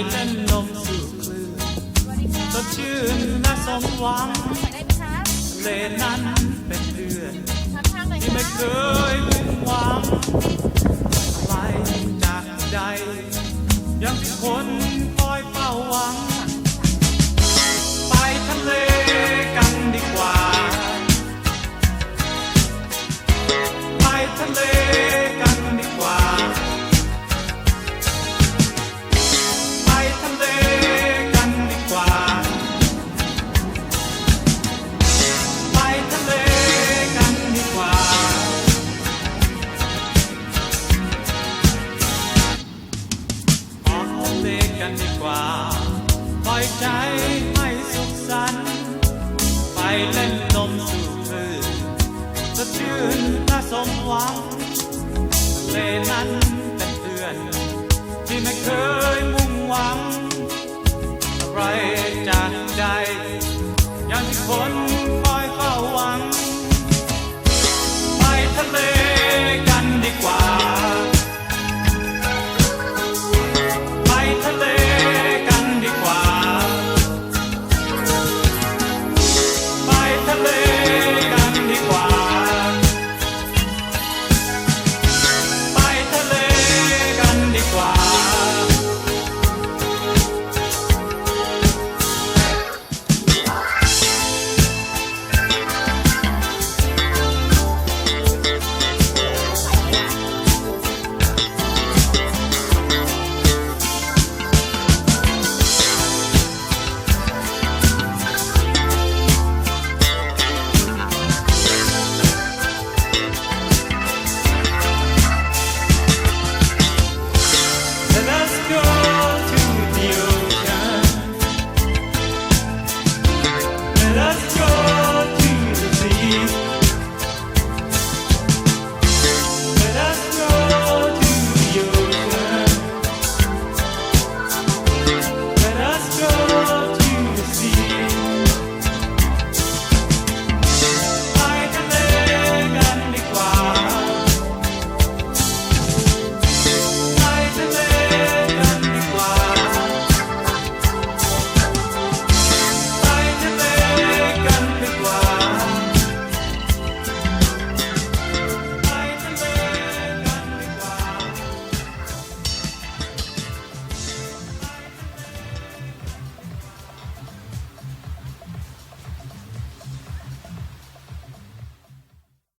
เล่นลมสู่คลื่นสดชื่นและสมหวังทะเลนั้นเป็นเพื่อนที่ไม่เคยมุ่งหวังอะไรจากใจยังที่คนคอยเฝ้าหวังไปทะเลกันดีกว่าไปทะเลกันดีกว่าไปทะเลกันดีกว่าไปทะเลกันดีกว่าออกทะเลกันดีกว่าปล่อยใจให้สุขสันต์ไปเล่นลมสู่คลื่นสดชื่นและสมหวังทะเลนั้นเป็นเพื่อนที่ไม่เคยมุ่งหวังอะไรจากใจอย่างที่คน